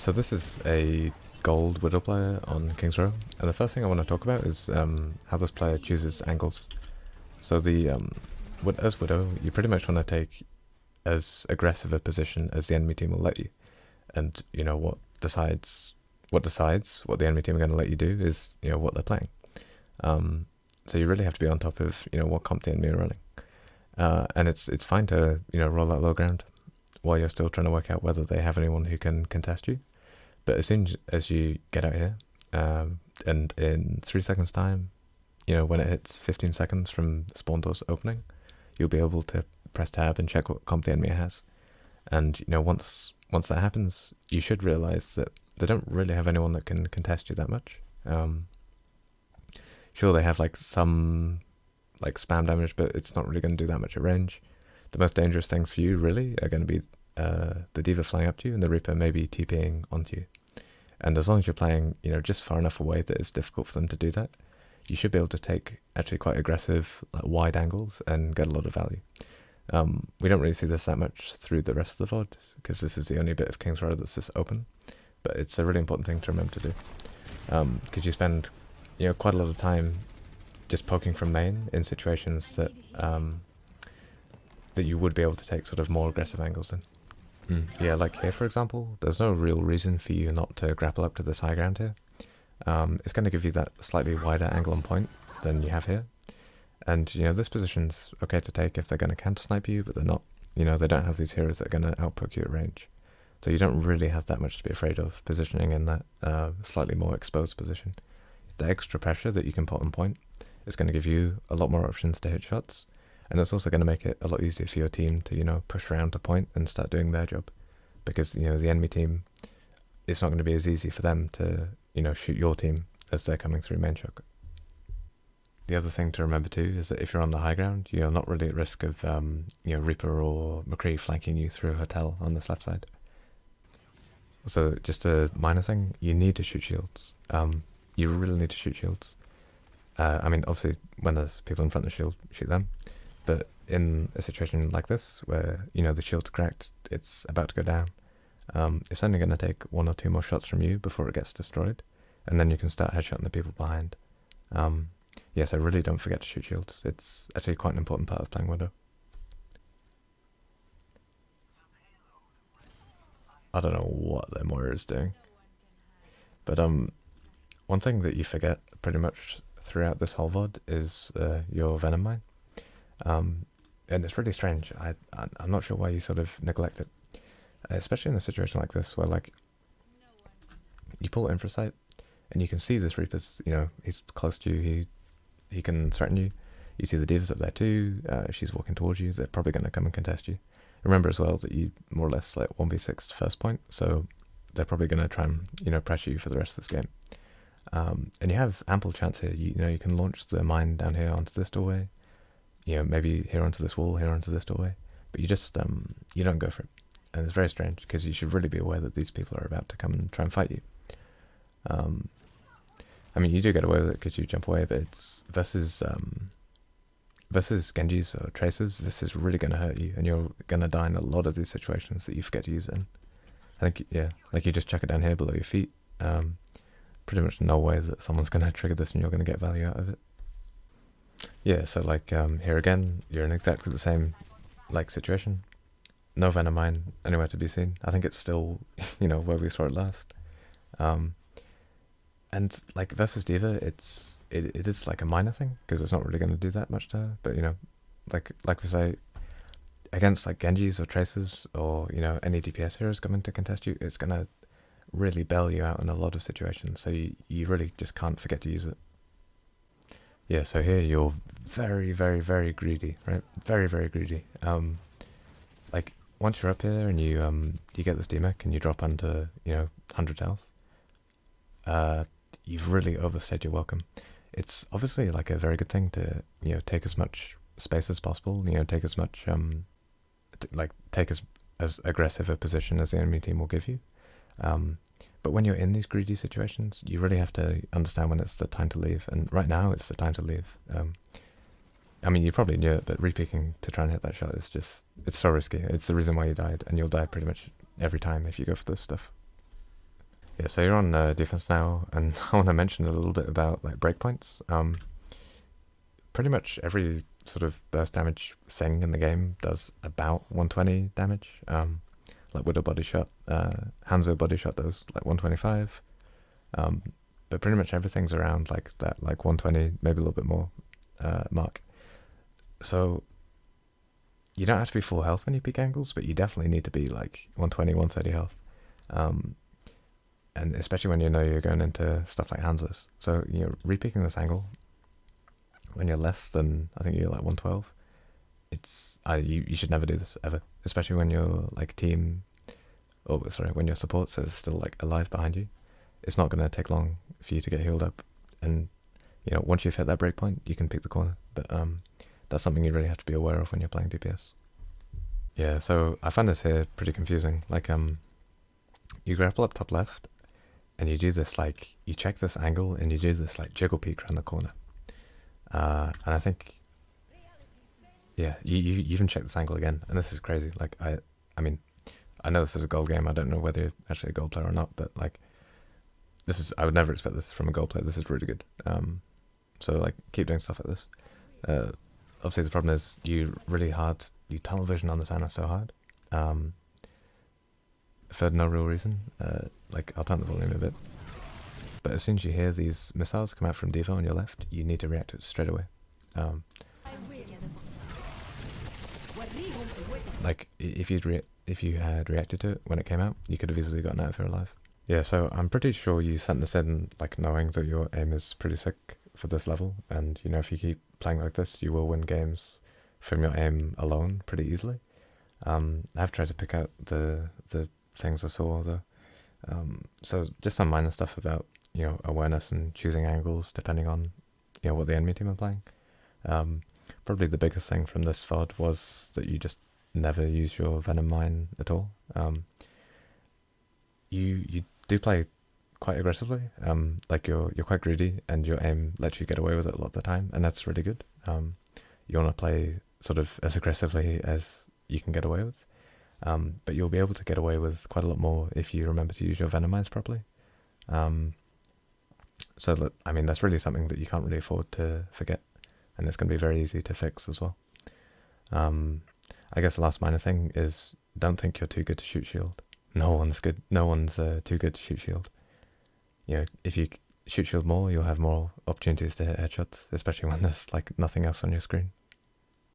So this is a gold Widow player on King's Row, and the first thing I want to talk about is how this player chooses angles. So as Widow, you pretty much want to take as aggressive a position as the enemy team will let you, and what decides what the enemy team are going to let you do is what they're playing. So you really have to be on top of what comp the enemy are running, and it's fine to roll out low ground while you're still trying to work out whether they have anyone who can contest you. But as soon as you get out here, and in 3 seconds time, when it hits 15 seconds from spawn doors opening, you'll be able to press tab and check what comp the enemy has. And once that happens, you should realize that they don't really have anyone that can contest you that much. Sure, they have some spam damage, but it's not really going to do that much at range. The most dangerous things for you really are going to be the D.Va flying up to you and the Reaper maybe TPing onto you. And as long as you're playing just far enough away that it's difficult for them to do that, you should be able to take actually quite aggressive wide angles and get a lot of value. We don't really see this that much through the rest of the VOD because this is the only bit of King's Row that's this open, but it's a really important thing to remember to do, because you spend quite a lot of time just poking from main in situations that that you would be able to take sort of more aggressive angles in. Yeah, like here for example, there's no real reason for you not to grapple up to this high ground here. It's going to give you that slightly wider angle on point than you have here. And this position's okay to take if they're going to counter snipe you, but they're not. They don't have these heroes that are going to outpoke you at range. So you don't really have that much to be afraid of positioning in that slightly more exposed position. The extra pressure that you can put on point is going to give you a lot more options to hit shots. And it's also going to make it a lot easier for your team to, push around to point and start doing their job. Because, the enemy team, it's not going to be as easy for them to, shoot your team as they're coming through main choke. The other thing to remember too is that if you're on the high ground, you're not really at risk of, Reaper or McCree flanking you through a hotel on this left side. So just a minor thing, you need to shoot shields. You really need to shoot shields. I mean, obviously, when there's people in front of the shield, shoot them. But in a situation like this, where, the shield's cracked, it's about to go down, it's only going to take 1 or 2 more shots from you before it gets destroyed, and then you can start headshotting the people behind. So really don't forget to shoot shields. It's actually quite an important part of playing Widow. I don't know what their Moira is doing. But one thing that you forget pretty much throughout this whole VOD is your Venom Mine. And it's really strange. I'm not sure why you sort of neglect it, especially in a situation like this where you pull Infrasight and you can see this Reaper's, he's close to you, he can threaten you. You see the D.Va's up there too, she's walking towards you, they're probably going to come and contest you. Remember as well that you more or less 1v6 first point, so they're probably going to try and pressure you for the rest of this game. And you have ample chance here. You can launch the mine down here onto this doorway, maybe here onto this wall, here onto this doorway, but you just you don't go for it. And it's very strange because you should really be aware that these people are about to come and try and fight you. I mean, you do get away with it because you jump away, but it's versus Genjis or Tracers, this is really going to hurt you, and you're going to die in a lot of these situations that you forget to use it in. I think, you just chuck it down here below your feet. Pretty much no way that someone's going to trigger this and you're going to get value out of it. Yeah, so here again, you're in exactly the same situation. No Venom Mine anywhere to be seen. I think it's still, where we saw it last. And versus D.Va, it is a minor thing because it's not really going to do that much to her. But like we say, against Genjis or Tracers or any DPS heroes coming to contest you, it's going to really bail you out in a lot of situations. So you really just can't forget to use it. Yeah, so here you're very, very, very greedy, right? Very, very greedy. Once you're up here and you get this DMAC and you drop under 100 health, you've really overstayed your welcome. It's obviously a very good thing to take as much space as possible. Take as much take as aggressive a position as the enemy team will give you. But when you're in these greedy situations, you really have to understand when it's the time to leave. And right now, it's the time to leave. I mean, you probably knew it, but re-peeking to try and hit that shot is it's so risky. It's the reason why you died, and you'll die pretty much every time if you go for this stuff. Yeah, so you're on defense now, and I want to mention a little bit about like breakpoints. Pretty much every sort of burst damage thing in the game does about 120 damage. Like Widow Body Shot, Hanzo Body Shot does like 125. But pretty much everything's around like that, like 120, maybe a little bit more mark. So you don't have to be full health when you peak angles, but you definitely need to be like 120, 130 health. And especially when you know you're going into stuff like Hanzos. So you're re-peaking this angle when you're less than, I think you're like 112. It's you should never do this ever, especially when you're like team, when your support is still like alive behind you. It's not going to take long for you to get healed up, and once you've hit that breakpoint, you can pick the corner. But that's something you really have to be aware of when you're playing DPS. Yeah, so I find this here pretty confusing. Like you grapple up top left, and you do this like you check this angle, and you do this like jiggle peek around the corner. And I think, yeah, you even check this angle again, and this is crazy. Like I mean, I know this is a gold game. I don't know whether you're actually a gold player or not, but like, I would never expect this from a gold player. This is really good. So like, keep doing stuff like this. Obviously the problem is you tunnel vision on this Ana so hard. For no real reason. Like, I'll turn the volume a bit. But as soon as you hear these missiles come out from Devo on your left, you need to react to it straight away. Like, if you had reacted to it when it came out, you could have easily gotten out of here alive. Yeah, so I'm pretty sure you sent this in, like, knowing that your aim is pretty sick for this level, and, if you keep playing like this, you will win games from your aim alone pretty easily. I've tried to pick out the things I saw, though. So just some minor stuff about, awareness and choosing angles depending on, what the enemy team are playing. Probably the biggest thing from this VOD was that you just never use your Venom Mine at all. You do play quite aggressively. Like you're quite greedy, and your aim lets you get away with it a lot of the time, and that's really good. You want to play sort of as aggressively as you can get away with, but you'll be able to get away with quite a lot more if you remember to use your Venom Mines properly. So that's really something that you can't really afford to forget, and it's going to be very easy to fix as well. I guess the last minor thing is, don't think you're too good to shoot shield. No one's good. No one's too good to shoot shield. If you shoot shield more, you'll have more opportunities to hit headshots, especially when there's like nothing else on your screen.